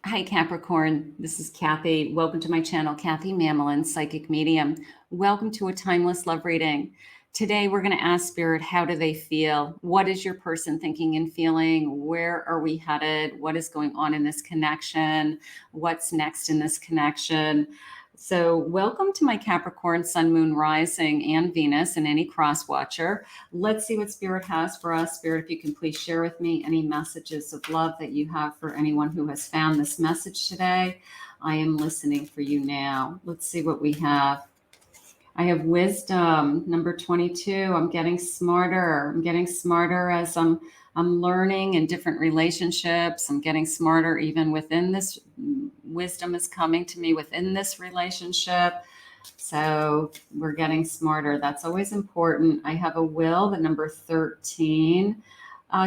Hi, Capricorn. This is Kathy. Welcome to my channel, Kathy Mamolen, Psychic Medium. Welcome to a timeless love reading. Today, we're going to ask Spirit, how do they feel? What is your person thinking and feeling? Where are we headed? What is going on in this connection? What's next in this connection? So welcome to my Capricorn, Sun, Moon, Rising, and Venus, and any cross watcher. Let's see what Spirit has for us. Spirit, if you can please share with me any messages of love that you have for anyone who has found this message today. I am listening for you now. Let's see what we have. I have wisdom, number 22. I'm getting smarter. I'm getting smarter as I'm learning in different relationships. I'm getting smarter even within this. Wisdom is coming to me within this relationship. So we're getting smarter. That's always important. I have a will, the number 13.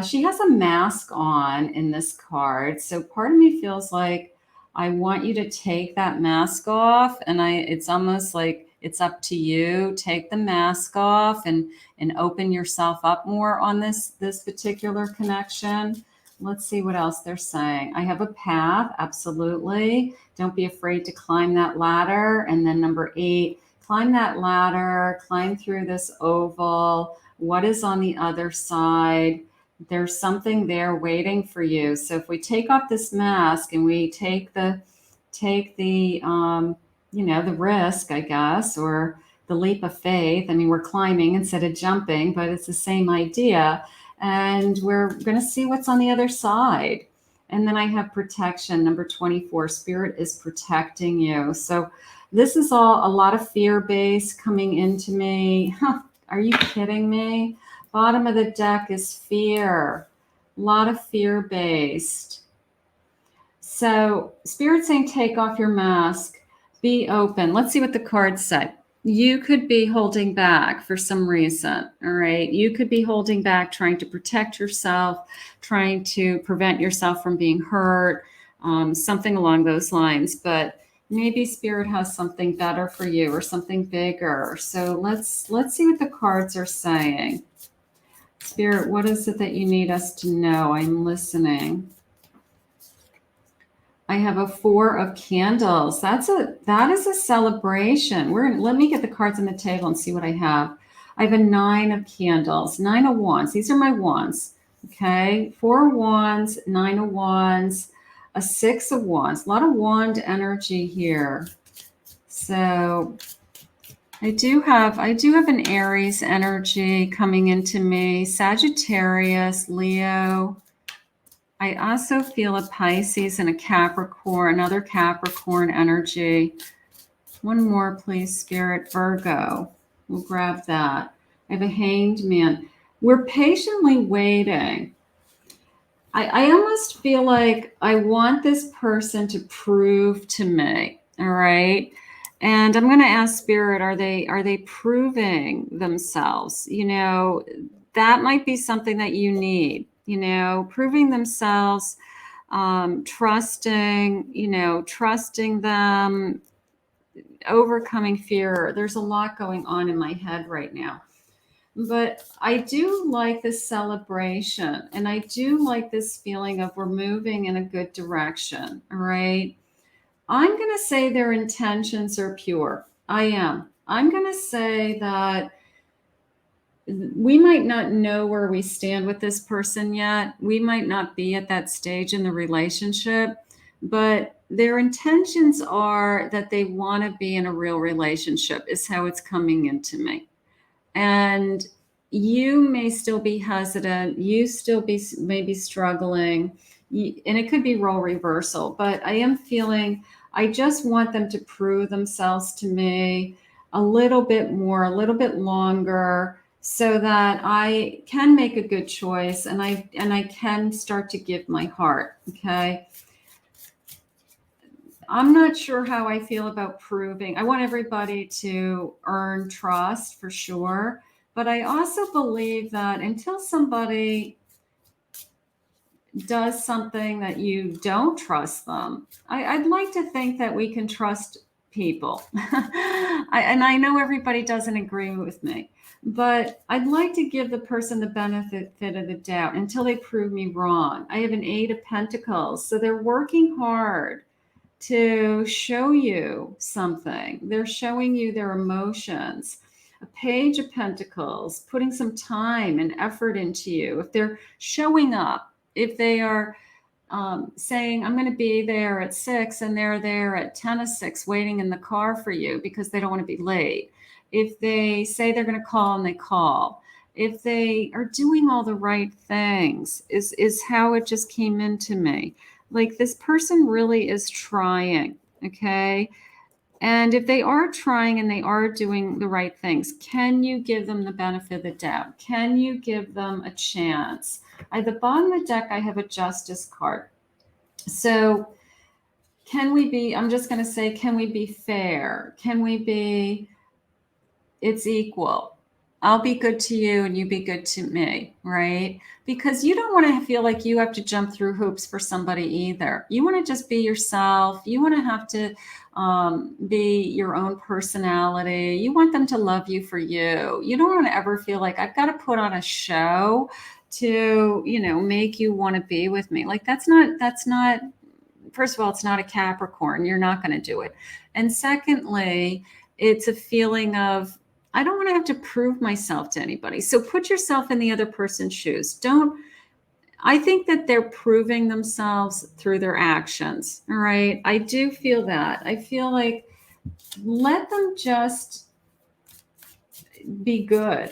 She has a mask on in this card. So part of me feels like I want you to take that mask off. And it's almost like it's up to you. Take the mask off and open yourself up more on this particular connection. Let's see what else they're saying. I have a path. Absolutely. Don't be afraid to climb that ladder. And then number 8, climb that ladder, climb through this oval. What is on the other side? There's something there waiting for you. So if we take off this mask and we take the the risk, I guess, or the leap of faith. I mean, we're climbing instead of jumping, but it's the same idea. And we're going to see what's on the other side. And then I have protection, number 24. Spirit is protecting you. So this is all a lot of fear-based coming into me. Are you kidding me? Bottom of the deck is fear. A lot of fear-based. So Spirit saying, take off your mask. Be open. Let's see what the cards say. You could be holding back for some reason, all right? You could be holding back, trying to protect yourself, trying to prevent yourself from being hurt, something along those lines. But maybe Spirit has something better for you or something bigger. So let's see what the cards are saying. Spirit, what is it that you need us to know? I'm listening. I have a 4 of candles. That is a celebration. Let me get the cards on the table and see what I have. I have a 9 of candles, 9 of wands. These are my wands. Okay. 4 wands, 9 of wands, a 6 of wands. A lot of wand energy here. So I do have an Aries energy coming into me, Sagittarius, Leo. I also feel a Pisces and a Capricorn, another Capricorn energy. One more, please, Spirit. Virgo. We'll grab that. I have a Hanged Man. We're patiently waiting. I almost feel like I want this person to prove to me, all right? And I'm going to ask Spirit, are they proving themselves? You know, that might be something that you need. You know, proving themselves, trusting them, overcoming fear. There's a lot going on in my head right now. But I do like this celebration, and I do like this feeling of we're moving in a good direction, all right? I'm going to say their intentions are pure. I am. I'm going to say that we might not know where we stand with this person yet. We might not be at that stage in the relationship, but their intentions are that they want to be in a real relationship is how it's coming into me. And you may still be hesitant. You still may be struggling, and it could be role reversal, but I am feeling I just want them to prove themselves to me a little bit more, a little bit longer, so that I can make a good choice and I can start to give my heart. Okay. I'm not sure how I feel about proving. I want everybody to earn trust for sure. But I also believe that until somebody does something that you don't trust them, I'd like to think that we can trust people. And I know everybody doesn't agree with me, but I'd like to give the person the benefit of the doubt until they prove me wrong. I have an 8 of Pentacles, so they're working hard to show you something. They're showing you their emotions. A Page of Pentacles, putting some time and effort into you. If they're showing up, if they are saying, I'm going to be there at 6, and they're there at 10 of 6 waiting in the car for you because they don't want to be late. If they say they're going to call and they call. If they are doing all the right things, is how it just came into me. Like, this person really is trying, okay? And if they are trying and they are doing the right things, can you give them the benefit of the doubt? Can you give them a chance? At the bottom of the deck, I have a Justice card. So can we be, I'm just going to say, can we be fair? Can we be, it's equal? I'll be good to you and you be good to me, right? Because you don't want to feel like you have to jump through hoops for somebody either. You want to just be yourself. You want to have to be your own personality. You want them to love you for you. You don't want to ever feel like I've got to put on a show to, you know, make you want to be with me. Like, that's not, first of all, it's not a Capricorn. You're not going to do it. And secondly, it's a feeling of, I don't want to have to prove myself to anybody. So put yourself in the other person's shoes. I think that they're proving themselves through their actions. All right. I do feel that. I feel like, let them just be good.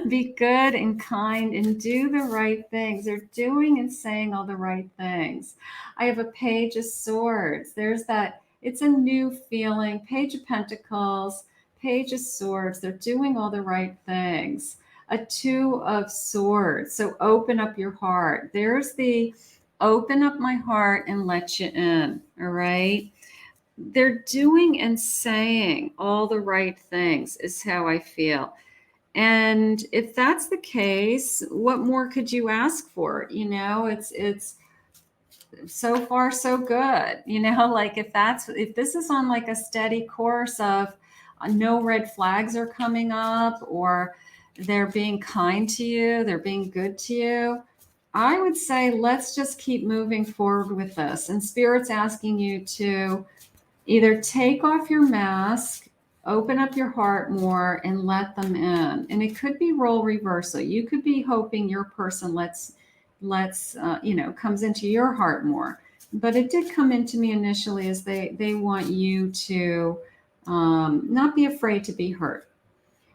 Be good and kind and do the right things. They're doing and saying all the right things. I have a Page of Swords. There's that, it's a new feeling. Page of Pentacles, Page of Swords. They're doing all the right things. A 2 of Swords. So open up your heart. There's the open up my heart and let you in. All right. They're doing and saying all the right things is how I feel. And if that's the case, what more could you ask for? You know, it's so far so good. You know, like, if this is on like a steady course of no red flags are coming up, or they're being kind to you, they're being good to you, I would say let's just keep moving forward with this. And Spirit's asking you to either take off your mask, open up your heart more, and let them in. And it could be role reversal. You could be hoping your person comes into your heart more. But it did come into me initially as they want you to not be afraid to be hurt.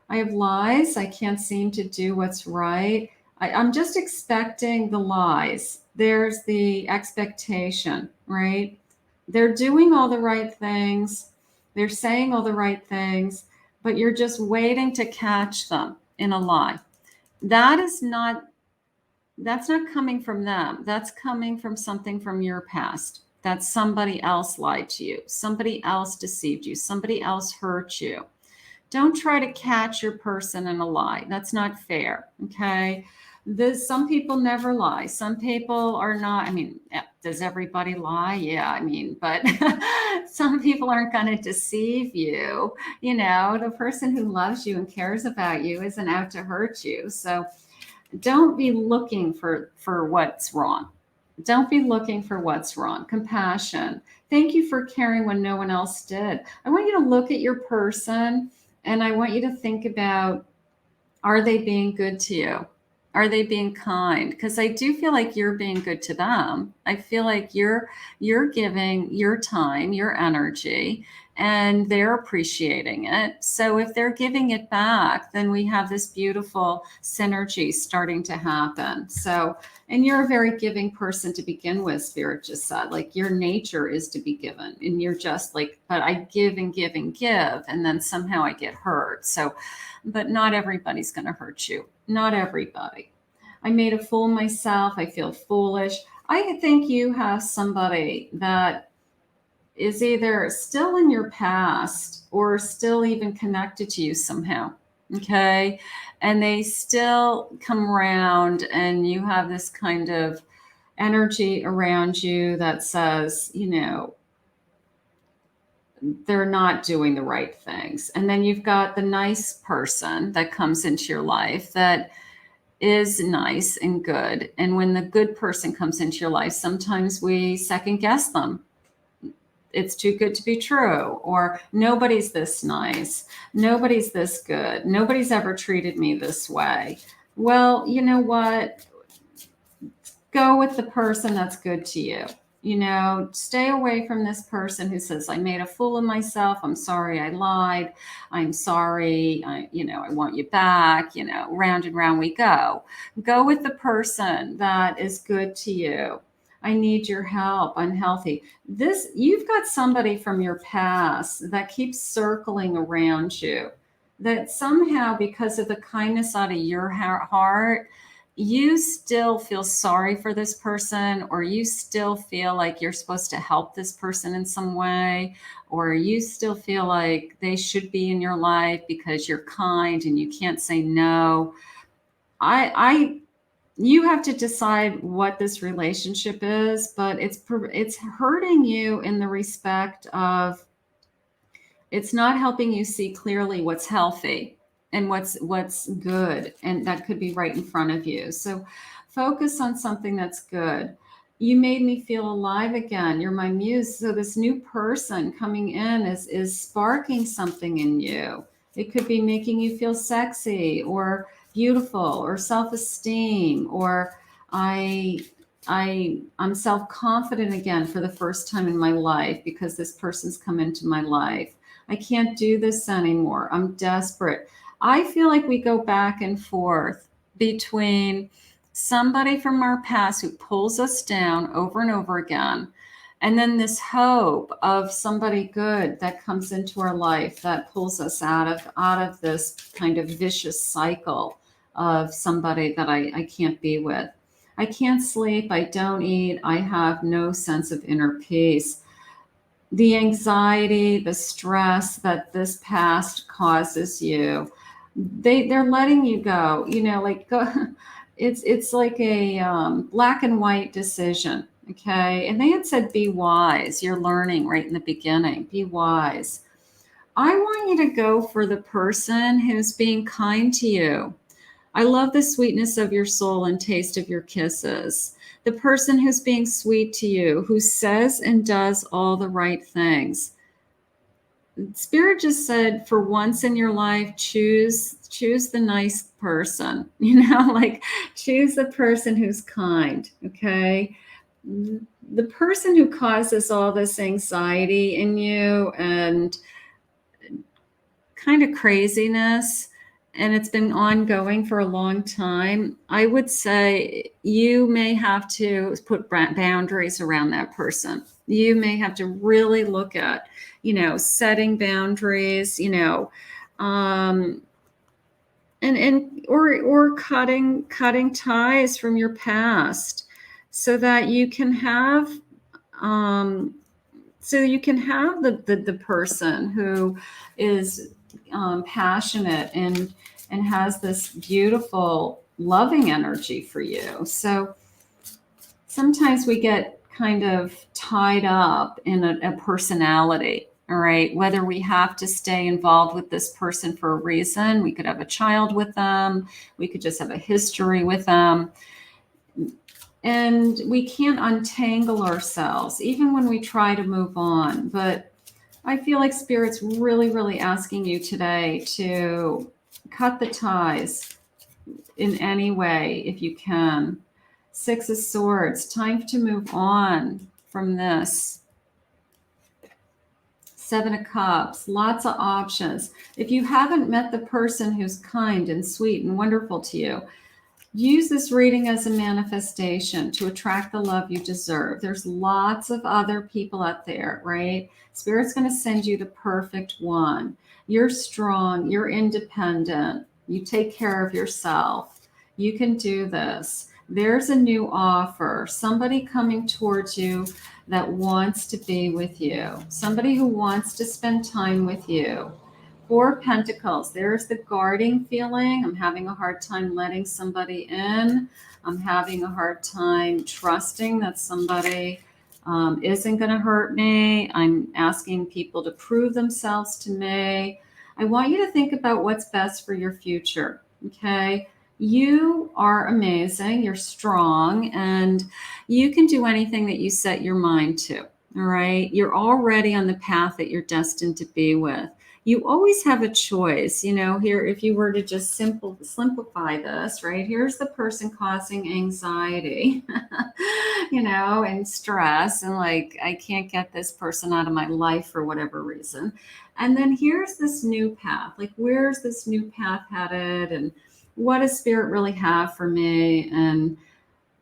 I have lies. I can't seem to do what's right. I'm just expecting the lies. There's the expectation, right? They're doing all the right things. They're saying all the right things, but you're just waiting to catch them in a lie. That's not coming from them. That's coming from something from your past. That somebody else lied to you. Somebody else deceived you. Somebody else hurt you. Don't try to catch your person in a lie. That's not fair. Okay. Some people never lie. Some people are not. I mean, does everybody lie? Yeah, I mean, but some people aren't going to deceive you. You know, the person who loves you and cares about you isn't out to hurt you. So don't be looking for what's wrong. Don't be looking for what's wrong. Compassion. Thank you for caring when no one else did. I want you to look at your person and I want you to think about, are they being good to you? Are they being kind? Because I do feel like you're being good to them. I feel like you're giving your time, your energy, and they're appreciating it. So if they're giving it back, then we have this beautiful synergy starting to happen. So, and you're a very giving person to begin with, Spirit just said. Like, your nature is to be given. And you're just like, but I give and give and give, and then somehow I get hurt. So, but not everybody's going to hurt you. Not everybody. I made a fool of myself. I feel foolish. I think you have somebody that is either still in your past or still even connected to you somehow. Okay. And they still come around, and you have this kind of energy around you that says, you know, they're not doing the right things. And then you've got the nice person that comes into your life that is nice and good. And when the good person comes into your life, sometimes we second guess them. It's too good to be true, or nobody's this nice, nobody's this good, nobody's ever treated me this way. Well, you know what? Go with the person that's good to you. You know, stay away from this person who says, I made a fool of myself. I'm sorry I lied. I'm sorry. I want you back. Round and round we go. Go with the person that is good to you. I need your help. I'm healthy. You've got somebody from your past that keeps circling around you, that somehow, because of the kindness out of your heart, you still feel sorry for this person, or you still feel like you're supposed to help this person in some way, or you still feel like they should be in your life because you're kind and you can't say no. You have to decide what this relationship is, but it's hurting you in the respect of it's not helping you see clearly what's healthy and what's good, and that could be right in front of you. So focus on something that's good. You made me feel alive again. You're my muse. So this new person coming in is sparking something in you. It could be making you feel sexy or beautiful or self-esteem, or I'm self-confident again for the first time in my life because this person's come into my life. I can't do this anymore. I'm desperate. I feel like we go back and forth between somebody from our past who pulls us down over and over again, and then this hope of somebody good that comes into our life that pulls us out of this kind of vicious cycle of somebody that I can't be with. I can't sleep. I don't eat. I have no sense of inner peace. The anxiety, the stress that this past causes you, they're letting you go. Go. It's like a black and white decision. Okay, and they had said, "Be wise." You're learning right in the beginning. Be wise. I want you to go for the person who's being kind to you. I love the sweetness of your soul and taste of your kisses. The person who's being sweet to you, who says and does all the right things. Spirit just said, for once in your life, choose the nice person, choose the person who's kind. Okay. The person who causes all this anxiety in you and kind of craziness, and it's been ongoing for a long time, I would say you may have to put boundaries around that person. You may have to really look at, setting boundaries, or cutting ties from your past so that you can have, the person who is passionate and has this beautiful loving energy for you. So sometimes we get kind of tied up in a personality, all right? Whether we have to stay involved with this person for a reason, we could have a child with them, we could just have a history with them. And we can't untangle ourselves, even when we try to move on. But I feel like Spirit's really, really asking you today to cut the ties in any way, if you can. 6 of Swords, time to move on from this. 7 of Cups, lots of options. If you haven't met the person who's kind and sweet and wonderful to you, use this reading as a manifestation to attract the love you deserve. There's lots of other people out there, right? Spirit's going to send you the perfect one. You're strong. You're independent. You take care of yourself. You can do this. There's a new offer. Somebody coming towards you that wants to be with you. Somebody who wants to spend time with you. 4 of Pentacles, there's the guarding feeling. I'm having a hard time letting somebody in. I'm having a hard time trusting that somebody isn't going to hurt me. I'm asking people to prove themselves to me. I want you to think about what's best for your future. Okay. You are amazing. You're strong and you can do anything that you set your mind to. All right. You're already on the path that you're destined to be with. You always have a choice. Here, if you were to just simplify this, right? Here's the person causing anxiety, and stress, and like, I can't get this person out of my life for whatever reason. And then here's this new path. Like, where's this new path headed? And what does spirit really have for me? And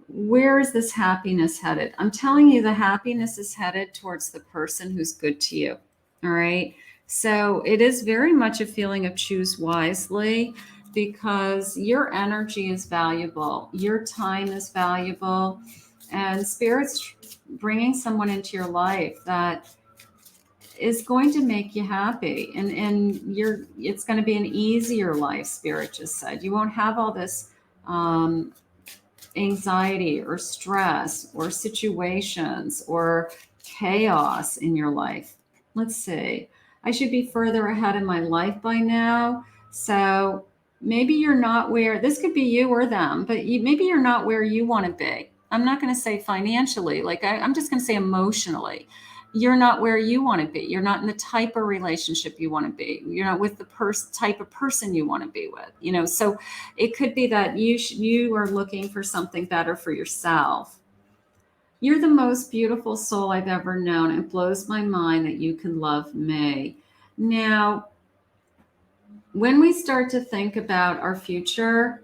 where is this happiness headed? I'm telling you, the happiness is headed towards the person who's good to you. All right. So it is very much a feeling of choose wisely, because your energy is valuable. Your time is valuable. And spirit's bringing someone into your life that is going to make you happy. And it's going to be an easier life, spirit just said. You won't have all this anxiety or stress or situations or chaos in your life. Let's see. I should be further ahead in my life by now. So maybe you're not where, this could be you or them, but maybe you're not where you want to be. I'm not going to say financially, like I'm just going to say emotionally. You're not where you want to be. You're not in the type of relationship you want to be. You're not with the type of person you want to be with, so it could be that you are looking for something better for yourself. You're the most beautiful soul I've ever known. It blows my mind that you can love me. Now, when we start to think about our future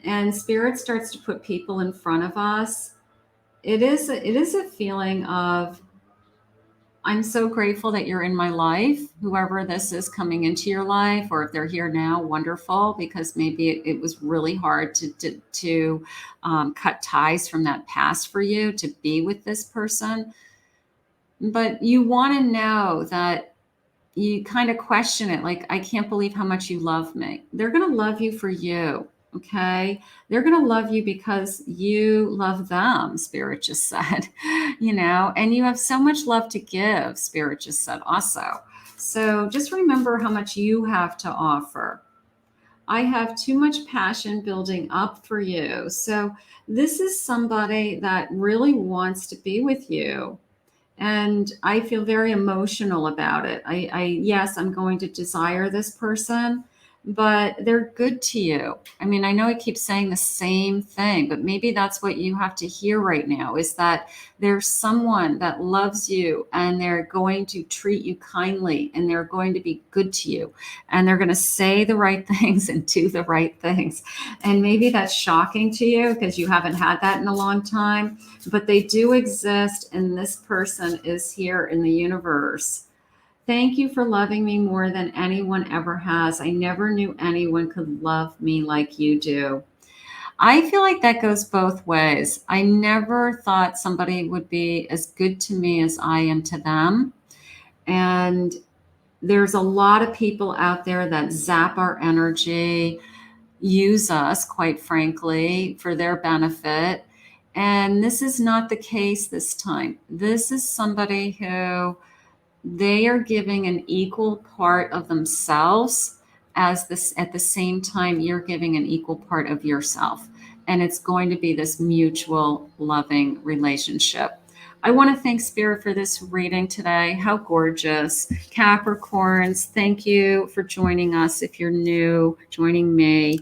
and spirit starts to put people in front of us, it is a feeling of, I'm so grateful that you're in my life, whoever this is coming into your life, or if they're here now, wonderful, because maybe it was really hard to cut ties from that past for you to be with this person. But you want to know that you kind of question it, like, I can't believe how much you love me. They're going to love you for you. Okay. They're going to love you because you love them, spirit just said, and you have so much love to give, spirit just said also. So just remember how much you have to offer. I have too much passion building up for you. So this is somebody that really wants to be with you. And I feel very emotional about it. Yes, I'm going to desire this person, but they're good to you. I mean, I know I keep saying the same thing, but maybe that's what you have to hear right now, is that there's someone that loves you and they're going to treat you kindly and they're going to be good to you and they're going to say the right things and do the right things. And maybe that's shocking to you because you haven't had that in a long time, but they do exist, and this person is here in the universe. Thank you for loving me more than anyone ever has. I never knew anyone could love me like you do. I feel like that goes both ways. I never thought somebody would be as good to me as I am to them. And there's a lot of people out there that zap our energy, use us, quite frankly, for their benefit. And this is not the case this time. This is somebody who they are giving an equal part of themselves as this, at the same time you're giving an equal part of yourself, and it's going to be this mutual loving relationship. I want to thank spirit for this reading today. How gorgeous. Capricorns, thank you for joining us. If you're new, joining me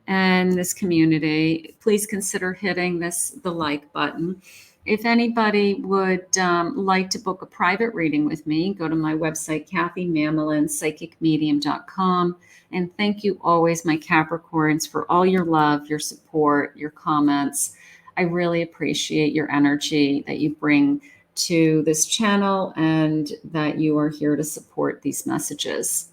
and this community, please consider hitting the like button. If anybody would like to book a private reading with me, go to my website, Kathy Mamolen, psychicmedium.com. And thank you always, my Capricorns, for all your love, your support, your comments. I really appreciate your energy that you bring to this channel and that you are here to support these messages.